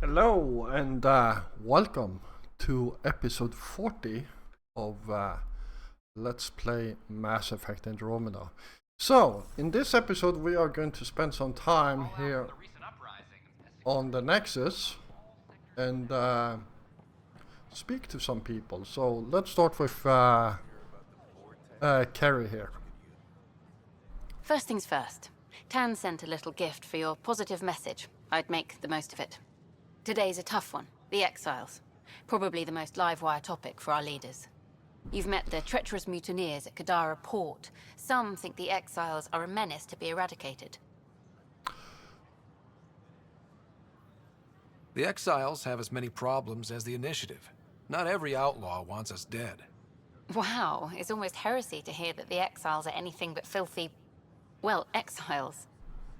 Hello and welcome to episode 40 of Let's Play Mass Effect Andromeda. So, in this episode we are going to spend some time here on the Nexus and speak to some people. So, let's start with Carrie here. First things first. Tan sent a little gift for your positive message. I'd make the most of it. Today's a tough one. The Exiles. Probably the most live-wire topic for our leaders. You've met the treacherous mutineers at Kadara Port. Some think the Exiles are a menace to be eradicated. The Exiles have as many problems as the Initiative. Not every outlaw wants us dead. Wow, it's almost heresy to hear that the Exiles are anything but filthy... well, exiles.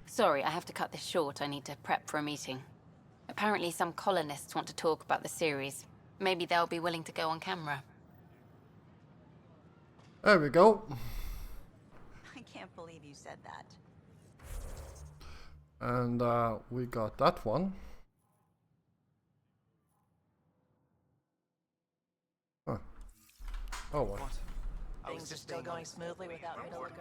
Sorry, I have to cut this short. I need to prep for a meeting. Apparently some colonists want to talk about the series. Maybe they'll be willing to go on camera. There we go. I can't believe you said that. And we got that one. Huh. Oh well. Things are still going smoothly without me to look over them?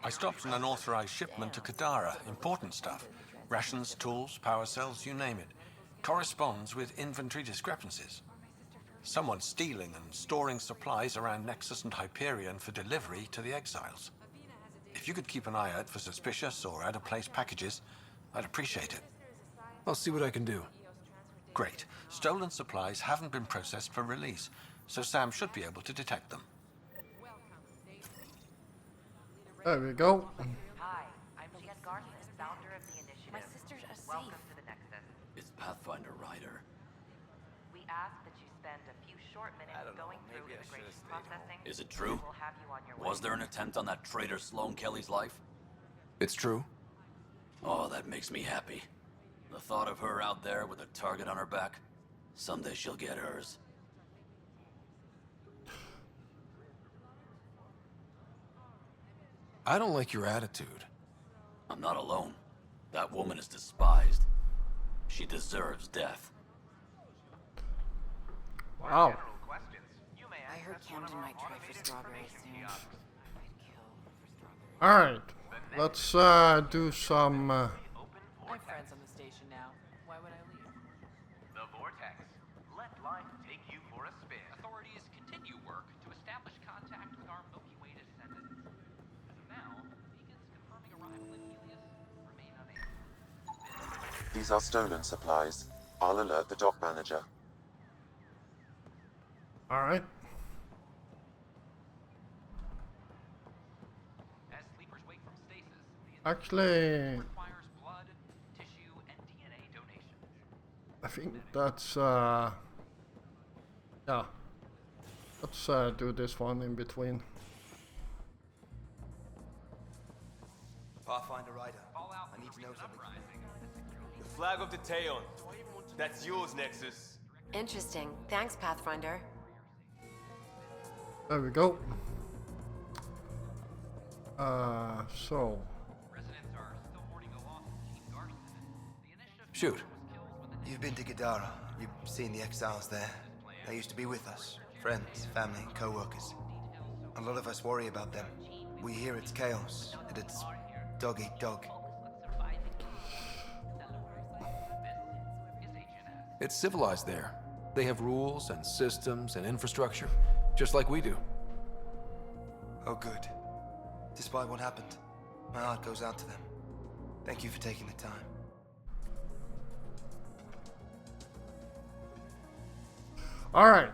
I stopped an unauthorized shipment to Kadara. Important stuff. Rations, tools, power cells, you name it. Corresponds with inventory discrepancies. Someone's stealing and storing supplies around Nexus and Hyperion for delivery to the Exiles. If you could keep an eye out for suspicious or out-of-place packages, I'd appreciate it. I'll see what I can do. Great. Stolen supplies haven't been processed for release, so Sam should be able to detect them. There we go. Hi, I'm Jen Garson, founder of the initiative. My sisters are safe. Welcome to the Nexus. It's Pathfinder Ryder. We ask that you spend a few short minutes going through immigration processing. Is it true? We'll have you on your way. Was there an attempt on that traitor Sloane Kelly's life? It's true. Oh, that makes me happy. The thought of her out there with a target on her back. Someday she'll get hers. I don't like your attitude. I'm not alone. That woman is despised. She deserves death. Wow. I heard Camden might try for strawberries soon. Alright. Let's do some I have friends on the station now. Why would I leave? The Vortex. Let life take you for a spin. Authorities continue work to establish contact with our Milky Way descendants. As of now, beacons confirming arrival in Helios remain unable. These are stolen supplies. I'll alert the dock manager. Alright. As sleepers wake from stasis, the Actually, requires blood, tissue, and DNA donation. I think that's yeah. Let's do this one in between. Pathfinder Ryder, Fallout I from need the to know recent something. uprising. The flag of the Taeon. That's yours, Nexus. Interesting. Thanks, Pathfinder. There we go. So Residents are still mourning the loss of Gene Garson. The initiative Shoot. was killed when the You've been to Gadara. You've seen the exiles there. They used to be with us. Friends, family, co-workers. A lot of us worry about them. We hear it's chaos, and it's dog eat dog. It's civilized there. They have rules and systems and infrastructure, just like we do. Oh, good. Despite what happened, my heart goes out to them. Thank you for taking the time. alright.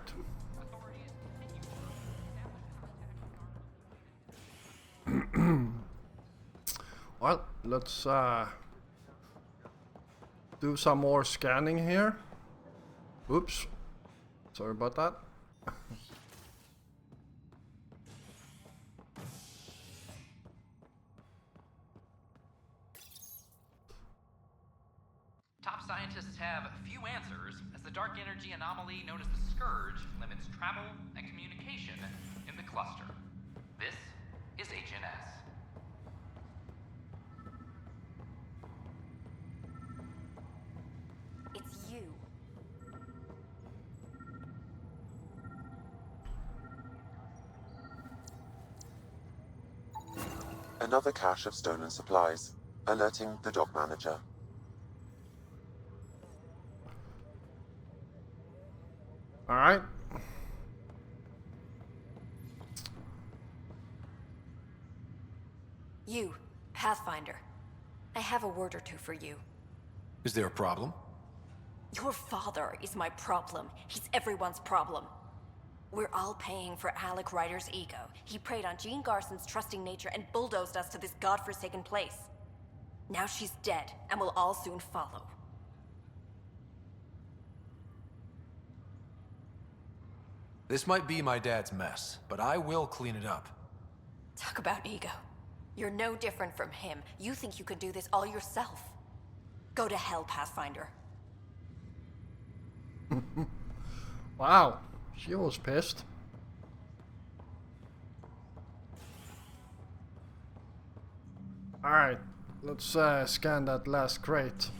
Well, let's do some more scanning here. Oops. Sorry about that. top scientists have few answers, as the dark energy anomaly known as the Scourge limits travel and communication in the cluster. This is HNS. Another cache of stolen supplies, alerting the dock manager. Alright. You, Pathfinder. I have a word or two for you. Is there a problem? Your father is my problem. He's everyone's problem. We're all paying for Alec Ryder's ego. He preyed on Jean Garson's trusting nature and bulldozed us to this godforsaken place. Now she's dead, and we'll all soon follow. This might be my dad's mess, but I will clean it up. Talk about ego. You're no different from him. You think you could do this all yourself. Go to hell, Pathfinder. Wow, she was pissed. Alright, let's scan that last crate.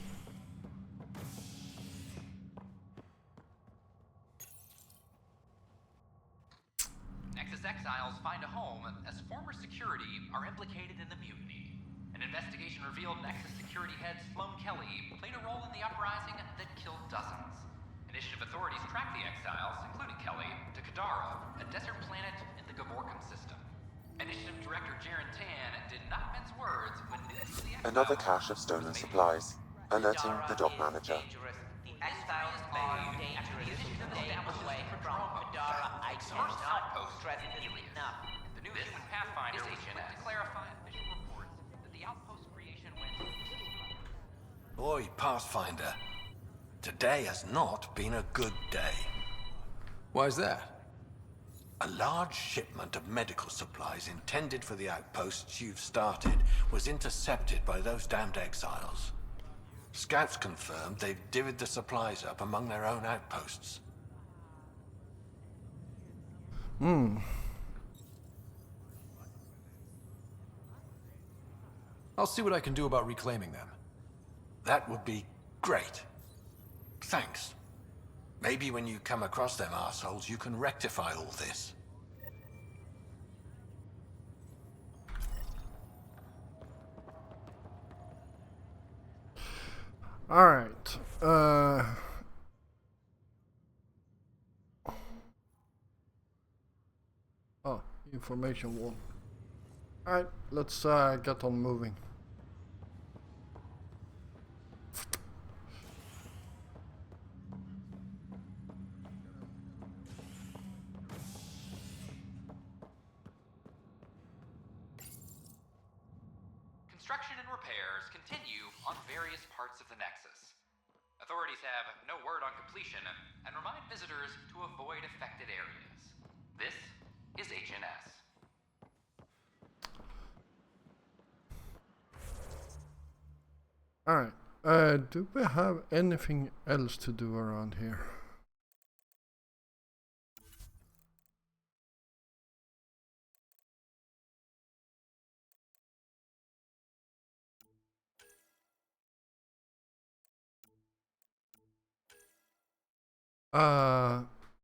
Nexus exiles find a home as former security are implicated in the mutiny. An investigation revealed Nexus security head Sloan Kelly played a role in the uprising that killed dozens. Initiative authorities tracked the exiles, including Kelly, to Kadara, a desert planet in the Gavorkan system. Initiative Director Jaren Tan did not mince words when news of the exiles... Another cache of stolen supplies, alerting the dock manager. The exiles are dangerous. Stay away from Kadara. I cannot stress it enough. The new human Pathfinder was quick to clarify official reports that the outpost creation went... Boy, Pathfinder. Today has not been a good day. Why's that? A large shipment of medical supplies intended for the outposts you've started was intercepted by those damned exiles. Scouts confirmed they've divvied the supplies up among their own outposts. I'll see what I can do about reclaiming them. That would be great. Thanks. Maybe when you come across them assholes, you can rectify all this. Alright. Oh, information wall. Alright, let's get on moving. Construction and repairs continue on various parts of the Nexus. Authorities have no word on completion and remind visitors to avoid affected areas. This is HNS. Alright, do we have anything else to do around here?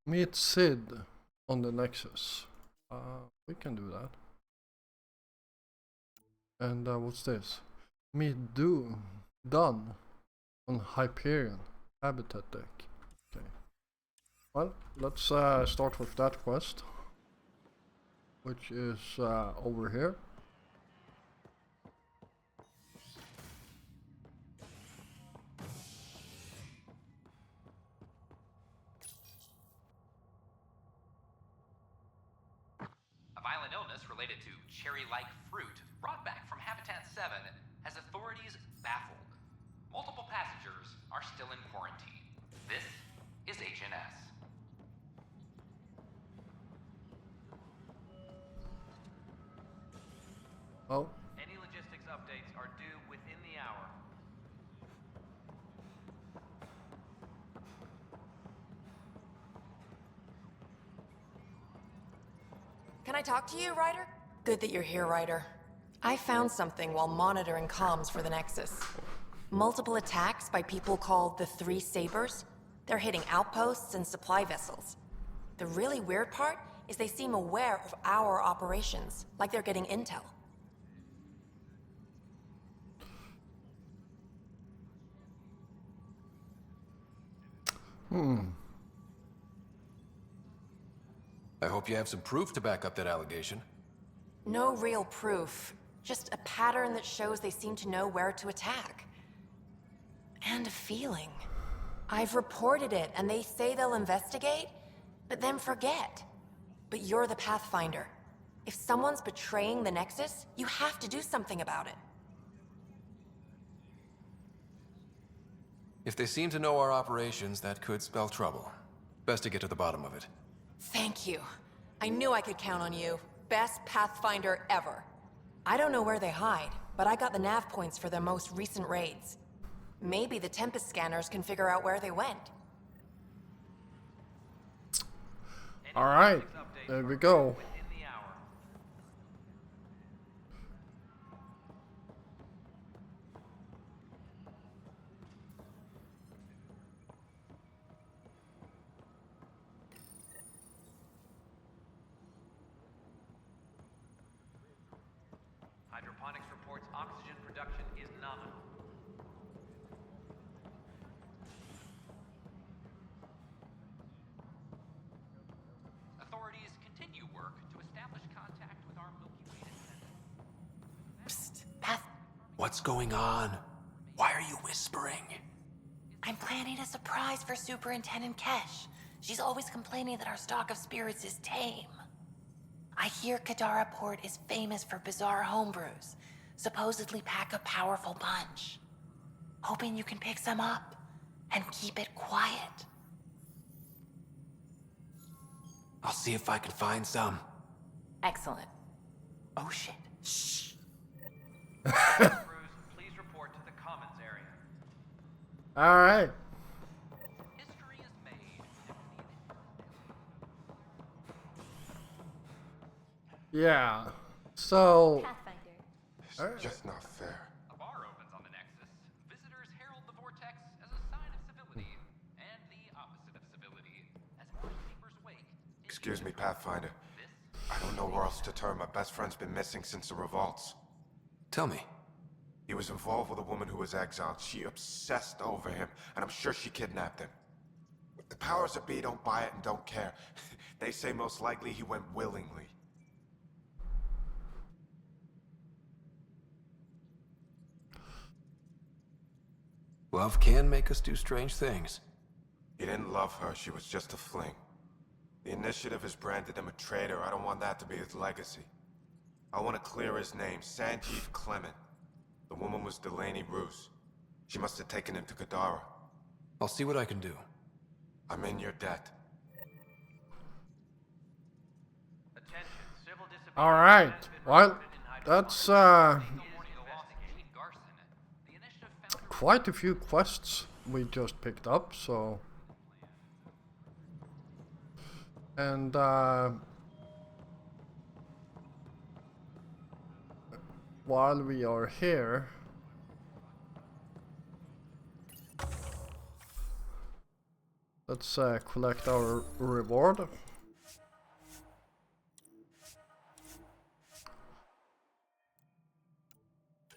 Meet Sid on the Nexus. We can do that. And what's this? Meet Dunn on Hyperion Habitat Deck. Okay. Well, let's start with that quest, which is over here. Violent illness related to cherry-like fruit brought back from Habitat 7 has authorities baffled. Multiple passengers are still in quarantine. This is HNS. Oh. Any logistics updates are due within the hour. Can I talk to you, Ryder? Good that you're here, Ryder. I found something while monitoring comms for the Nexus. Multiple attacks by people called the Three Sabers. They're hitting outposts and supply vessels. The really weird part is they seem aware of our operations, like they're getting intel. I hope you have some proof to back up that allegation. No real proof. Just a pattern that shows they seem to know where to attack. And a feeling. I've reported it, and they say they'll investigate, but then forget. But you're the Pathfinder. If someone's betraying the Nexus, you have to do something about it. If they seem to know our operations, that could spell trouble. Best to get to the bottom of it. Thank you. I knew I could count on you. Best Pathfinder ever. I don't know where they hide, but I got the nav points for their most recent raids. Maybe the Tempest scanners can figure out where they went. Alright, there we go. Hydroponics reports oxygen production is nominal. Authorities continue work to establish contact with our Milky Way descendants. Psst, Path. What's going on? Why are you whispering? I'm planning a surprise for Superintendent Kesh. She's always complaining that our stock of spirits is tame. I hear Kadara Port is famous for bizarre homebrews. Supposedly pack a powerful punch. Hoping you can pick some up and keep it quiet. I'll see if I can find some. Excellent. Oh shit. Shh. Crews, please report to the commons area. Alright. History is made. Yeah. So It's just not fair. A bar opens on the Nexus. Visitors herald the vortex as a sign of civility, and the opposite of civility, as more sleepers wake. Excuse me, Pathfinder. I don't know where else to turn. My best friend's been missing since the revolts. Tell me. He was involved with a woman who was exiled. She obsessed over him, and I'm sure she kidnapped him. The powers that be don't buy it and don't care. They say most likely he went willingly. Love can make us do strange things. He didn't love her. She was just a fling. The Initiative has branded him a traitor. I don't want that to be his legacy. I want to clear his name. Sanjeev Clement. The woman was Delaney Roos. She must have taken him to Kadara. I'll see what I can do. I'm in your debt. Attention, civil disobedience Alright. has been Well, reported in that's Hydroponics. Gene Garson. The initiative found her quite a few quests we just picked up, so. And while we are here, let's collect our reward.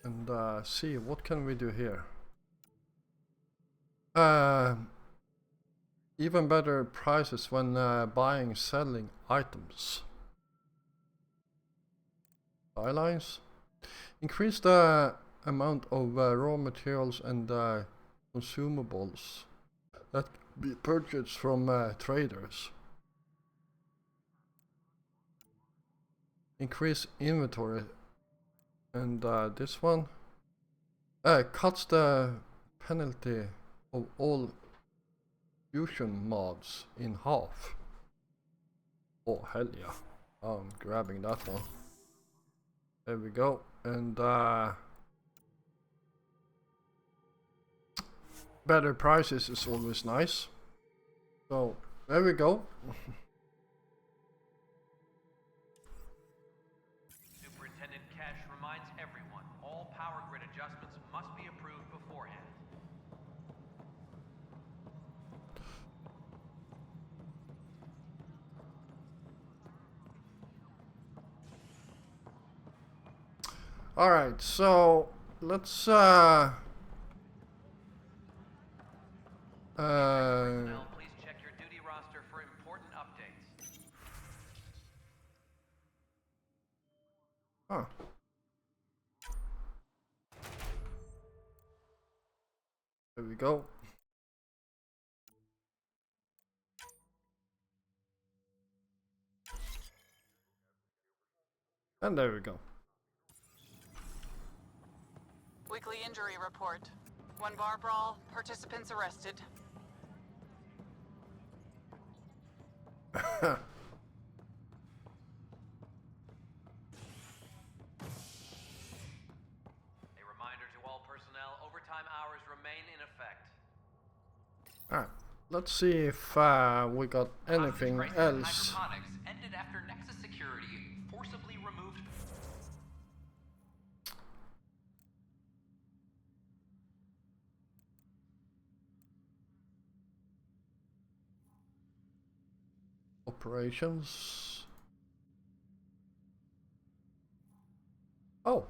And see, what can we do here? Even better prices when buying, selling items. Bylines. Increase the amount of raw materials and consumables that can be purchased from traders. Increase inventory. And this one cuts the penalty of all fusion mods in half. Oh hell yeah, I'm grabbing that one. There we go. And better prices is always nice. So there we go. Superintendent Kesh reminds everyone all power grid adjustments must be approved beforehand. All right, so let's Personnel, please There we go. And there we go. Weekly injury report. One bar brawl, participants arrested. Alright, let's see if we got anything else. Ended after Nexus security forcibly removed. Operations. Oh,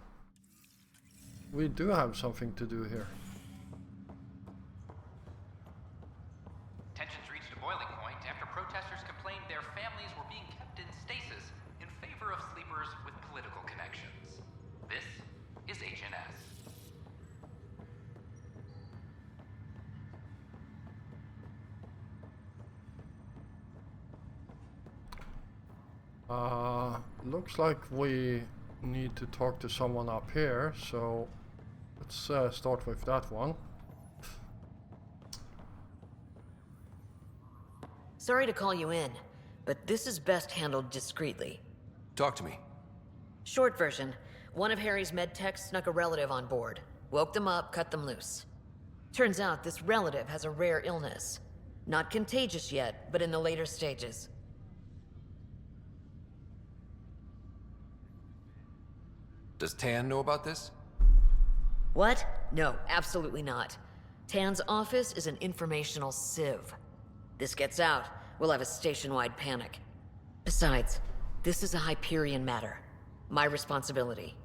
we do have something to do here. Tensions reached a boiling point after protesters complained their families were being kept in stasis in favor of sleepers with political connections. This is HNS. Looks like we need to talk to someone up here, so let's start with that one. Sorry to call you in, but this is best handled discreetly. Talk to me. Short version, one of Harry's med techs snuck a relative on board. Woke them up, cut them loose. Turns out this relative has a rare illness. Not contagious yet, but in the later stages. Does Tan know about this? What? No, absolutely not. Tan's office is an informational sieve. This gets out, we'll have a station-wide panic. Besides, this is a Hyperion matter. My responsibility.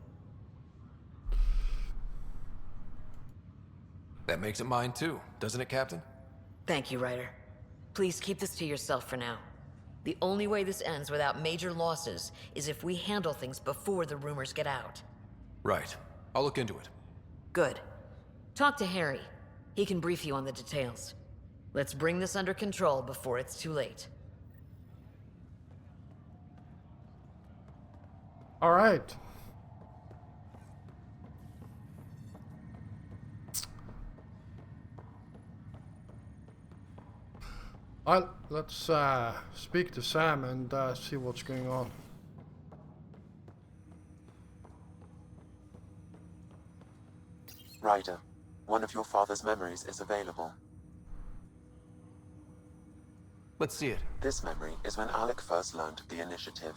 That makes it mine too, doesn't it, Captain? Thank you, Ryder. Please keep this to yourself for now. The only way this ends without major losses is if we handle things before the rumors get out. Right. I'll look into it. Good. Talk to Harry. He can brief you on the details. Let's bring this under control before it's too late. All right. Let's speak to Sam and see what's going on. Ryder, one of your father's memories is available. Let's see it. This memory is when Alec first learned of the initiative.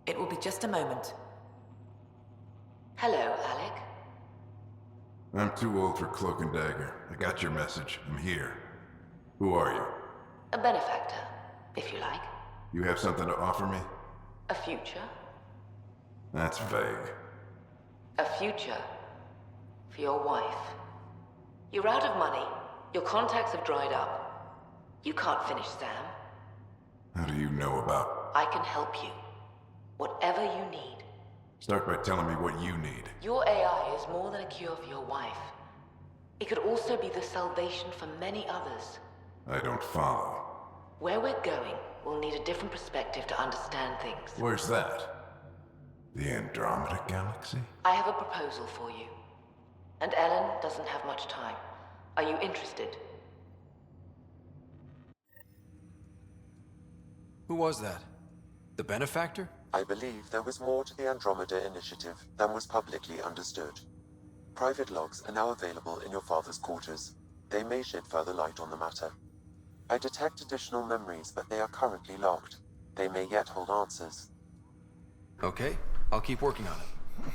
It will be just a moment. Hello, Alec. I'm too old for Cloak and Dagger. I got your message. I'm here. Who are you? A benefactor, if you like. You have something to offer me? A future. That's vague. A future. For your wife. You're out of money. Your contacts have dried up. You can't finish Sam. How do you know about? I can help you. Whatever you need. Start by telling me what you need. Your AI is more than a cure for your wife. It could also be the salvation for many others. I don't follow. Where we're going, we'll need a different perspective to understand things. Where's that? The Andromeda Galaxy? I have a proposal for you. And Ellen doesn't have much time. Are you interested? Who was that? The benefactor? I believe there was more to the Andromeda initiative than was publicly understood. Private logs are now available in your father's quarters. They may shed further light on the matter. I detect additional memories, but they are currently locked. They may yet hold answers. Okay, I'll keep working on it.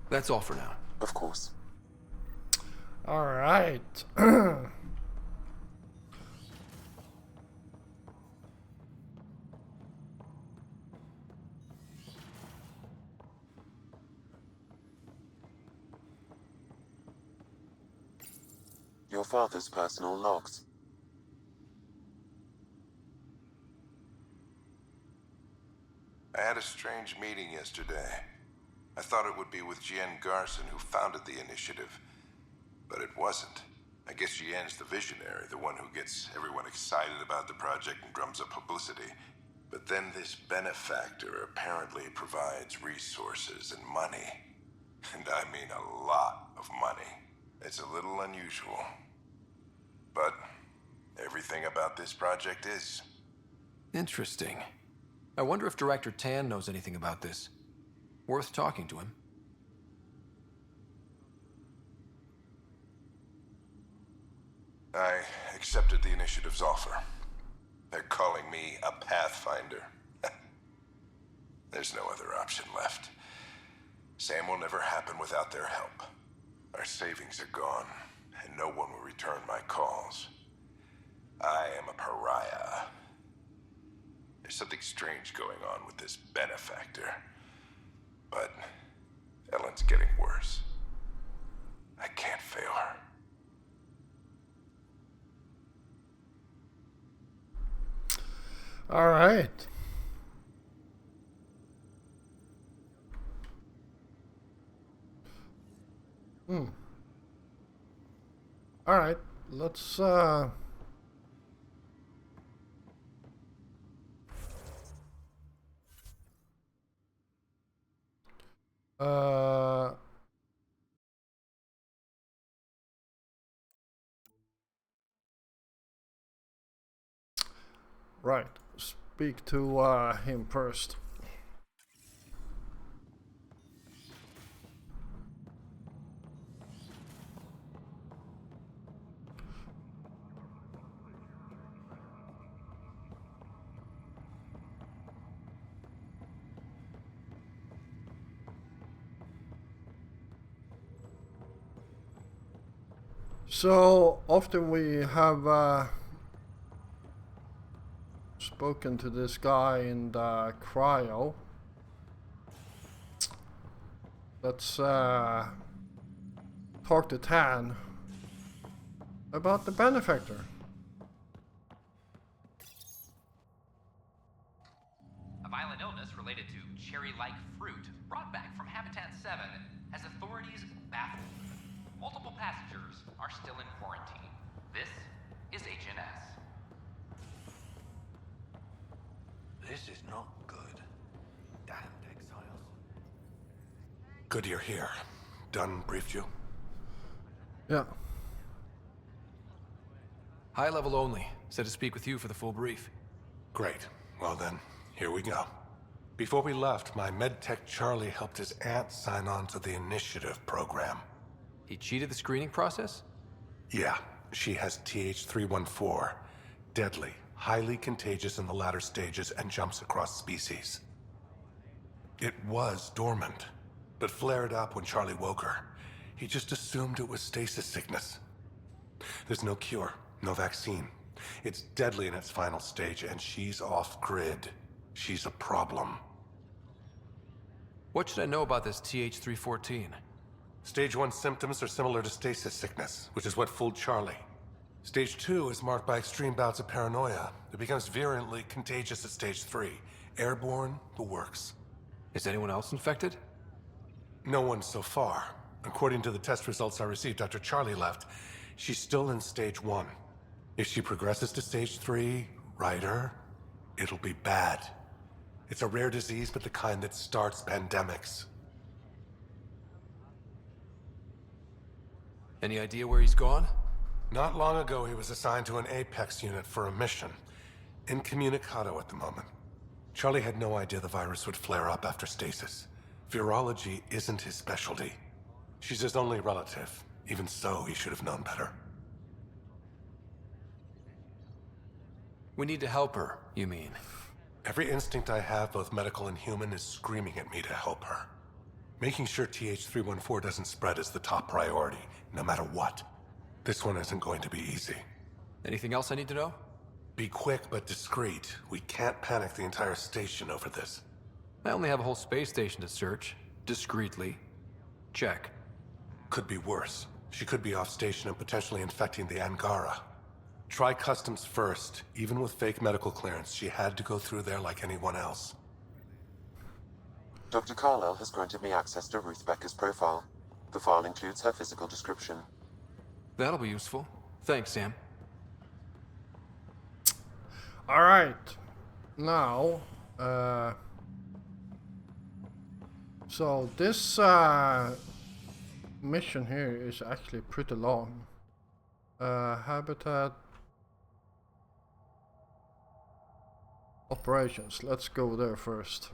That's all for now. Of course. All right. Your father's personal logs. I had a strange strange meeting yesterday. I thought it would be with Jian Garson, who founded the initiative, but it wasn't. I guess Jian's the visionary, the one who gets everyone excited about the project and drums up publicity. But then this benefactor apparently provides resources and money. And I mean a lot of money. It's a little unusual. But everything about this project is. Interesting. I wonder if Director Tan knows anything about this. Worth talking to him. I accepted the initiative's offer. They're calling me a Pathfinder. There's no other option left. Sam will never happen without their help. Our savings are gone, and no one will return my calls. I am a pariah. There's something strange going on with this benefactor. But Ellen's getting worse. I can't fail her. All right. All right. Let's right. Speak to him first. So often we have spoken to this guy in the cryo. Let's talk to Tan about the benefactor. A violent illness related to cherry-like fruit brought back from Habitat 7 has authorities baffled. Multiple passengers are still in quarantine. This is HNS. This is not good. Damned exiles. Good you're here. Dunn briefed you? Yeah. High level only. Said to speak with you for the full brief. Great. Well then, here we go. Before we left, my medtech Charlie helped his aunt sign on to the initiative program. He cheated the screening process? Yeah, she has TH314. Deadly, highly contagious in the latter stages and jumps across species. It was dormant, but flared up when Charlie woke her. He just assumed it was stasis sickness. There's no cure, no vaccine. It's deadly in its final stage, and she's off-grid. She's a problem. What should I know about this TH314? Stage 1 symptoms are similar to stasis sickness, which is what fooled Charlie. Stage 2 is marked by extreme bouts of paranoia. It becomes virulently contagious at Stage 3. Airborne, the works. Is anyone else infected? No one so far. According to the test results I received after Charlie left, she's still in Stage 1. If she progresses to Stage 3, Ryder, it'll be bad. It's a rare disease, but the kind that starts pandemics. Any idea where he's gone? Not long ago, he was assigned to an Apex unit for a mission. Incommunicado at the moment. Charlie had no idea the virus would flare up after stasis. Virology isn't his specialty. She's his only relative. Even so, he should have known better. We need to help her, you mean? Every instinct I have, both medical and human, is screaming at me to help her. Making sure TH314 doesn't spread is the top priority, no matter what. This one isn't going to be easy. Anything else I need to know? Be quick but discreet. We can't panic the entire station over this. I only have a whole space station to search. Discreetly. Check. Could be worse. She could be off station and potentially infecting the Angara. Try customs first. Even with fake medical clearance, she had to go through there like anyone else. Dr. Carlyle has granted me access to Ruth Becker's profile. The file includes her physical description. That'll be useful. Thanks, Sam. Alright. Now, so this mission here is actually pretty long. Habitat operations. Let's go there first.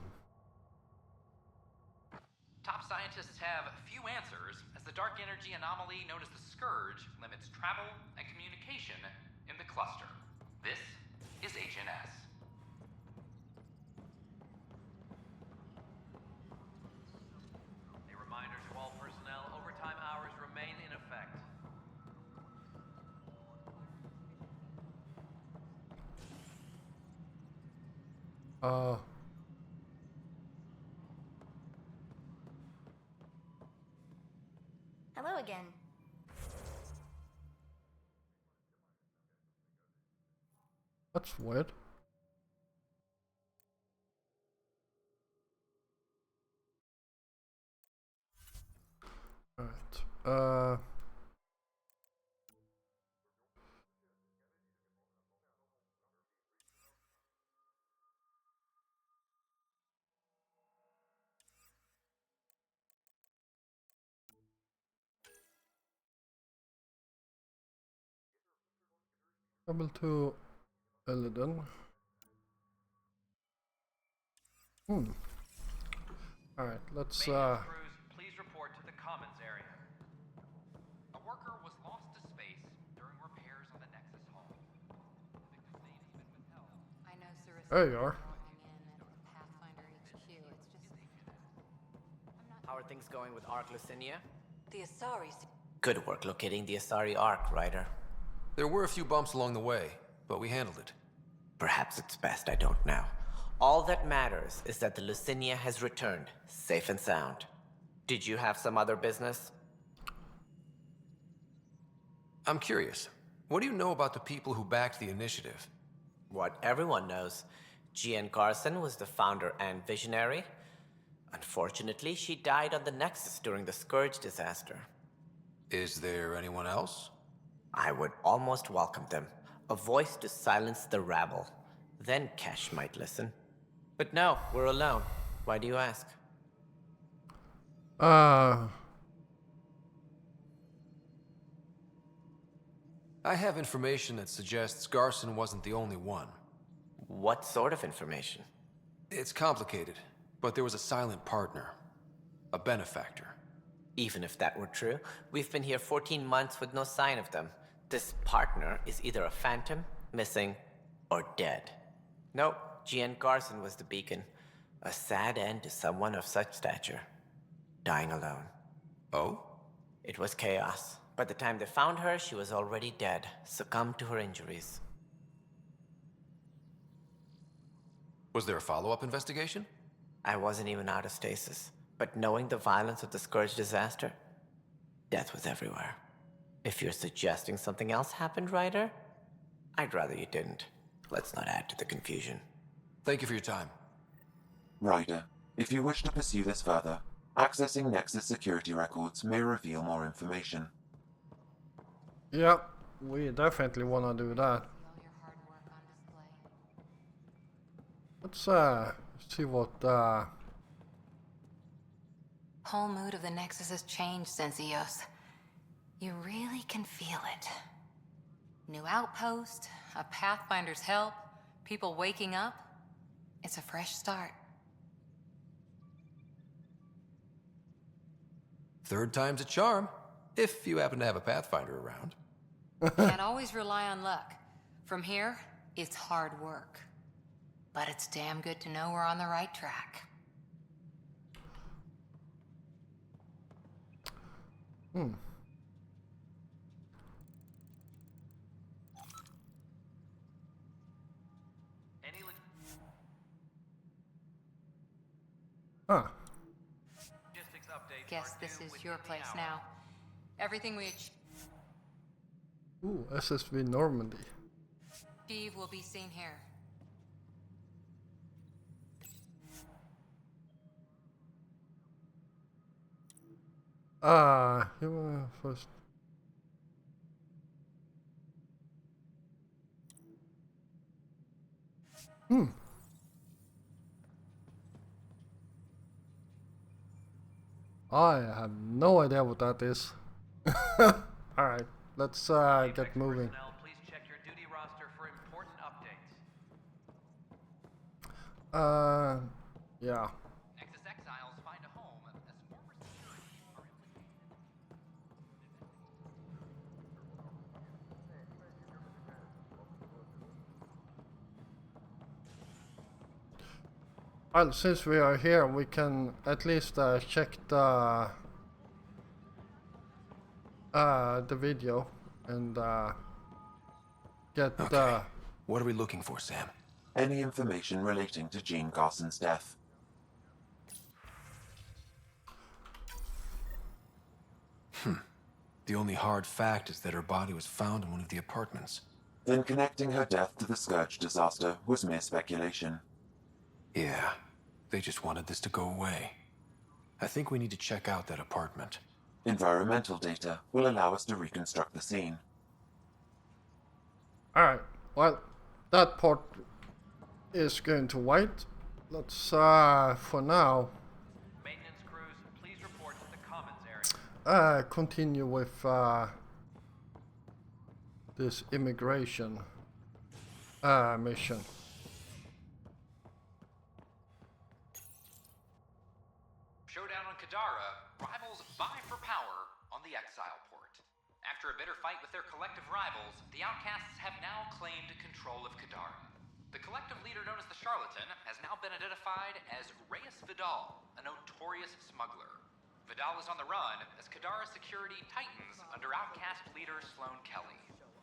Top scientists have few answers, as the dark energy anomaly known as the Scourge limits travel and communication in the cluster. This is HNS. A reminder to all personnel, overtime hours remain in effect. Hello again. That's weird. Alright. Travel to Elden. Alright, let's Crews, please report to the commons area. A worker was lost to space during repairs on the Nexus hull. I know Sarissa. there you are. Pathfinder HQ. It's just How are things going with Ark Lucinia? The Asaris. Good work locating the Asari Ark, Ryder. There were a few bumps along the way, but we handled it. Perhaps it's best I don't now. All that matters is that the Lucinia has returned, safe and sound. Did you have some other business? I'm curious. What do you know about the people who backed the initiative? What everyone knows. Jean Garson was the founder and visionary. Unfortunately, she died on the Nexus during the Scourge disaster. Is there anyone else? I would almost welcome them. A voice to silence the rabble. Then Kesh might listen. But no, we're alone. Why do you ask? I have information that suggests Garson wasn't the only one. What sort of information? It's complicated, but there was a silent partner. A benefactor. Even if that were true, we've been here 14 months with no sign of them. This partner is either a phantom, missing, or dead. Nope, Jean Garson was the beacon. A sad end to someone of such stature. Dying alone. Oh? It was chaos. By the time they found her, she was already dead, succumbed to her injuries. Was there a follow-up investigation? I wasn't even out of stasis, but knowing the violence of the Scourge disaster, death was everywhere. If you're suggesting something else happened, Ryder, I'd rather you didn't. Let's not add to the confusion. Thank you for your time. Ryder, if you wish to pursue this further, accessing Nexus security records may reveal more information. Yep, we definitely want to do that. Let's see what whole mood of the Nexus has changed since EOS. You really can feel it. New outpost, a Pathfinder's help, people waking up. It's a fresh start. Third time's a charm, if you happen to have a Pathfinder around. Can't always rely on luck. From here, it's hard work. But it's damn good to know we're on the right track. Huh. Guess this is your place now. Everything we Ooh, SSV Normandy. achieve will be seen here. You first. I have no idea what that is. Alright, let's get moving. Please check your duty roster for important updates. Yeah. Nexus exiles find a home as former security are Well, since we are here, we can at least check the video and get Okay. What are we looking for, Sam? Any information relating to Jean Garson's death. The only hard fact is that her body was found in one of the apartments. Then connecting her death to the Scourge disaster was mere speculation. Yeah, they just wanted this to go away. I think we need to check out that apartment. Environmental data will allow us to reconstruct the scene. Alright, well, that part is going to wait. Let's, for now, maintenance crews, please report to the commons area. continue with, this immigration, mission. Showdown on Kadara, rivals vie for power on the Exile port. After a bitter fight with their collective rivals, the Outcasts have now claimed control of Kadara. The collective leader known as the Charlatan has now been identified as Reyes Vidal, a notorious smuggler. Vidal is on the run as Kadara security tightens under Outcast leader Sloane Kelly.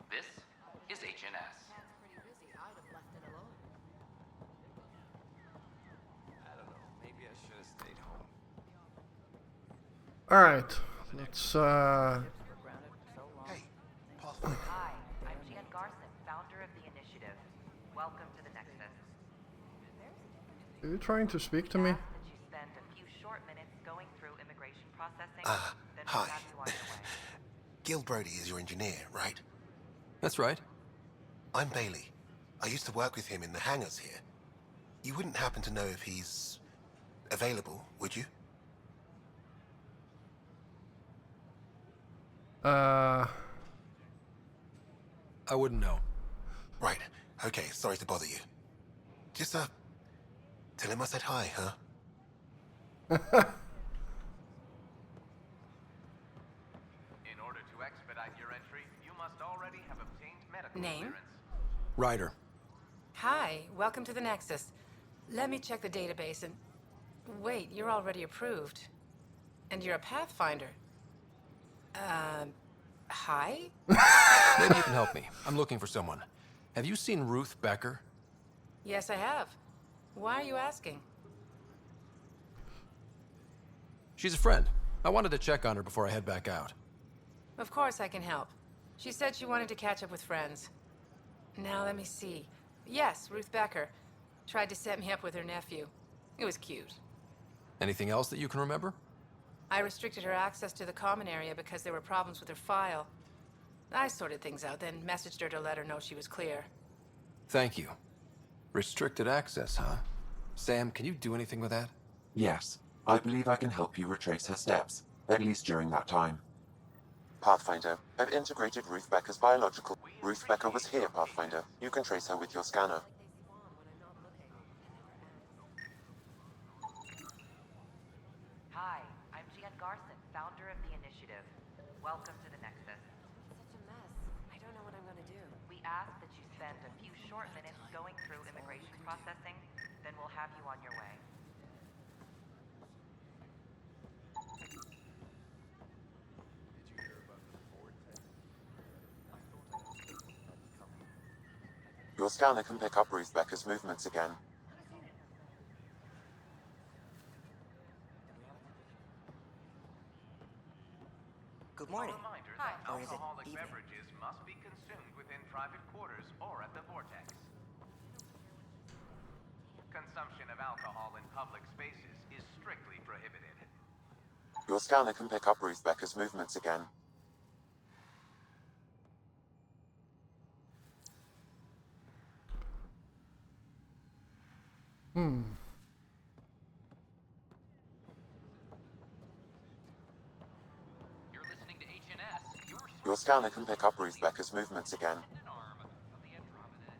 This is HNS. Alright, let's, Hi, I'm Jean Garson, founder of the initiative. Welcome to the Nexus. are you trying to speak to me? That you spend a few short minutes going through immigration processing, then we'll Hi. have you on your way. Gil Brody is your engineer, right? That's right. I'm Bailey. I used to work with him in the hangars here. You wouldn't happen to know if he's available, would you? I wouldn't know. Right. Okay, sorry to bother you. Just, tell him I said hi, huh? In order to expedite your entry, you must already have obtained medical Name? clearance. Ryder. Hi, welcome to the Nexus. Let me check the database and... Wait, you're already approved. And you're a Pathfinder. Hi? Maybe you can help me. I'm looking for someone. Have you seen Ruth Becker? Yes, I have. Why are you asking? She's a friend. I wanted to check on her before I head back out. Of course I can help. She said she wanted to catch up with friends. Now let me see. Yes, Ruth Becker. Tried to set me up with her nephew. It was cute. Anything else that you can remember? I restricted her access to the common area because there were problems with her file. I sorted things out, then messaged her to let her know she was clear. Thank you. Restricted access, huh? Sam, can you do anything with that? Yes, I believe I can help you retrace her steps, at least during that time. Pathfinder, I've integrated Ruth Becker's biological... Ruth Becker was here, Pathfinder. You can trace her with your scanner. Hi, I'm Jean Garson, founder of the initiative. Welcome to the Nexus. Such a mess. I don't know what I'm gonna do. We ask that you spend a few short minutes going through immigration processing, then we'll have you on your way. Your scanner can pick up Ruth Becker's movements again. Good morning. A reminder Hi. that Or is it alcoholic evening? beverages must be consumed within private quarters or at the vortex. Consumption of alcohol in public spaces is strictly prohibited. Your scanner can pick up Ruth Becker's movements again. You're listening to HNS. Your scanner can pick up Ruth Becker's movements again. Arm of the Andromeda.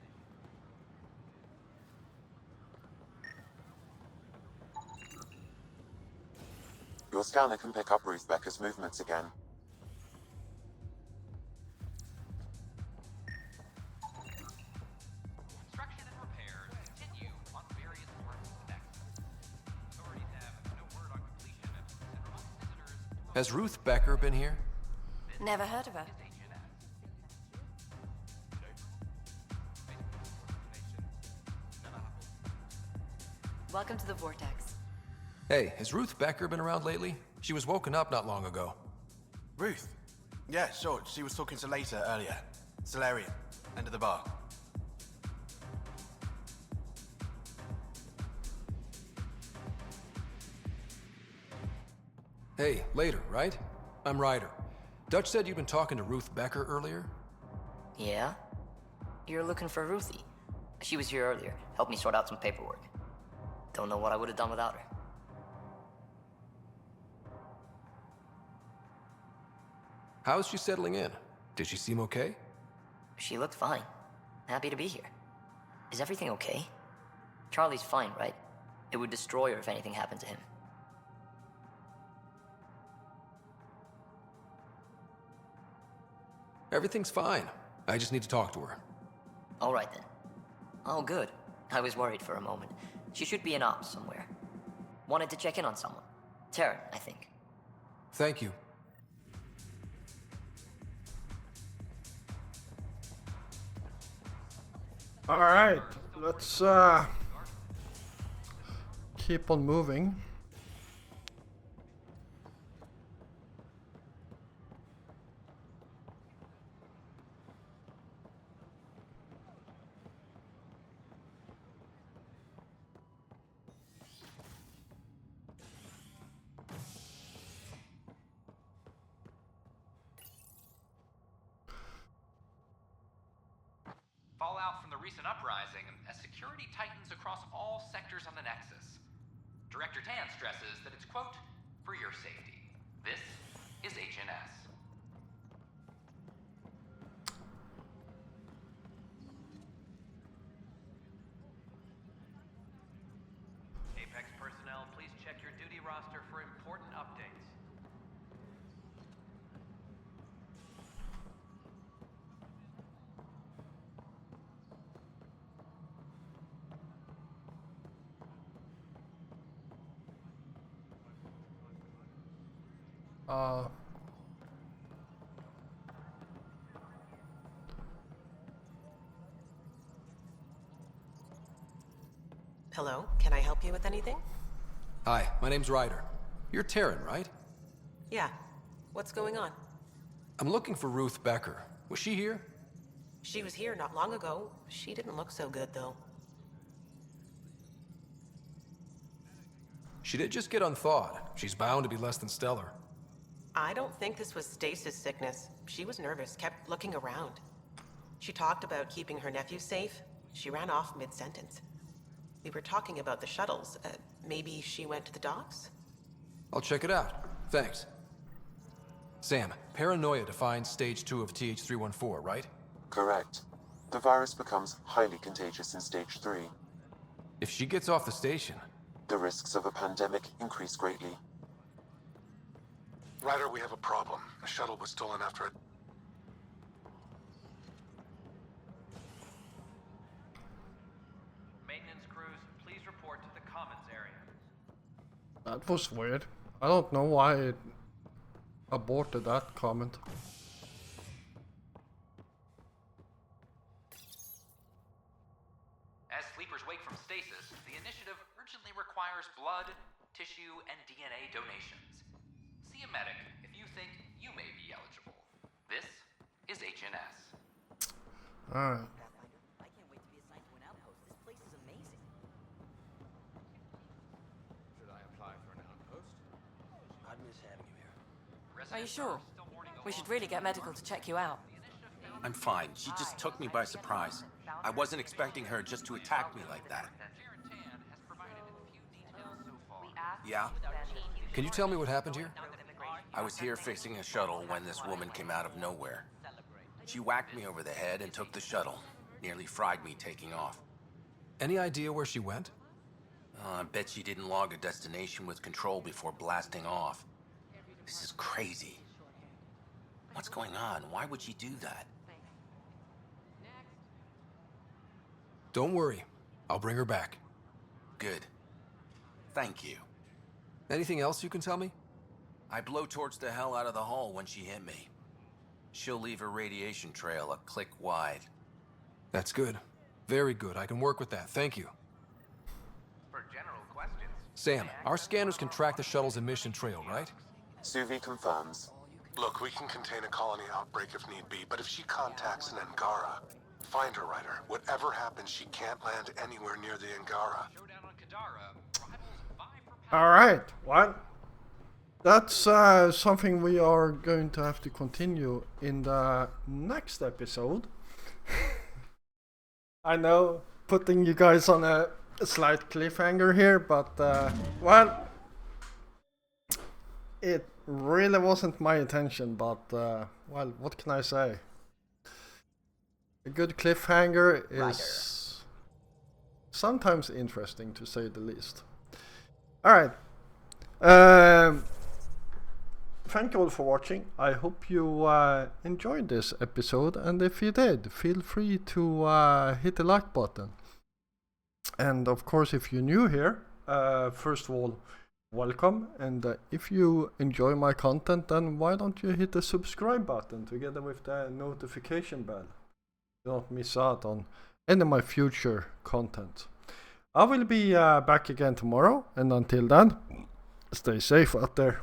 Your scanner can pick up Ruth Becker's movements again. Construction and repairs continue on various parts of the nexus. Authorities have no word on completion and remote visitors. Has Ruth Becker been here? Never heard of her. Welcome to the Vortex. Hey, has Ruth Becker been around lately? She was woken up not long ago. Ruth? Yeah, sure. She was talking to Later earlier. Solarian. End of the bar. Hey, later, right? I'm Ryder. Dutch said you'd been talking to Ruth Becker earlier? Yeah? You're looking for Ruthie. She was here earlier, helped me sort out some paperwork. Don't know what I would have done without her. How's she settling in? Did she seem okay? She looked fine. Happy to be here. Is everything okay? Charlie's fine, right? It would destroy her if anything happened to him. Everything's fine. I just need to talk to her. All right then. Oh, good. I was worried for a moment. She should be in ops somewhere. Wanted to check in on someone. Taryn, I think. Thank you. Alright, let's keep on moving. Fallout from the recent uprising as security tightens across all sectors on the Nexus. Director Tan stresses that it's, quote, for your safety. This is HNS. Apex personnel, please check your duty roster for important updates. Hello, can I help you with anything? Hi, my name's Ryder. You're Taryn, right? Yeah. What's going on? I'm looking for Ruth Becker. Was she here? She was here not long ago. She didn't look so good, though. She did just get unthawed. She's bound to be less than stellar. I don't think this was stasis sickness. She was nervous, kept looking around. She talked about keeping her nephew safe. She ran off mid-sentence. We were talking about the shuttles. Maybe she went to the docks? I'll check it out. Thanks. Sam, paranoia defines stage 2 of TH314, right? Correct. The virus becomes highly contagious in stage 3. If she gets off the station... The risks of a pandemic increase greatly. Ryder, we have a problem. A shuttle was stolen after it. Maintenance crews, please report to the commons area. That was weird. I don't know why it aborted that comment. As sleepers wake from stasis, the initiative urgently requires blood, tissue, and DNA donations. See a medic if you think you may be eligible. This is HNS. Alright. I can't wait to be assigned to an outpost. This place is amazing. Should I apply for an outpost? I'd miss having Are you sure? We should really get medical to check you out. I'm fine. She just took me by surprise. I wasn't expecting her just to attack me like that. Yeah? Can you tell me what happened here? I was here fixing a shuttle when this woman came out of nowhere. She whacked me over the head and took the shuttle. Nearly fried me taking off. Any idea where she went? I bet she didn't log a destination with control before blasting off. This is crazy. What's going on? Why would she do that? Don't worry. I'll bring her back. Good. Thank you. Anything else you can tell me? I blowtorched the hell out of the hull when she hit me. She'll leave her radiation trail a click wide. That's good. Very good. I can work with that. Thank you. For general questions, Sam, our scanners can track the shuttle's emission trail, right? Suvi confirms. Look, we can contain a colony outbreak if need be, but if she contacts an Angara, find her, Ryder. Whatever happens, she can't land anywhere near the Angara. Alright, well, that's something we are going to have to continue in the next episode. I know, putting you guys on a slight cliffhanger here, but, well, it really wasn't my intention, but, well, what can I say? A good cliffhanger is sometimes interesting, to say the least. Alright. Thank you all for watching. I hope you enjoyed this episode, and if you did, feel free to hit the like button. And of course, if you're new here, first of all, welcome. And if you enjoy my content, then why don't you hit the subscribe button together with the notification bell? Don't miss out on any of my future content. I will be back again tomorrow, and until then, stay safe out there.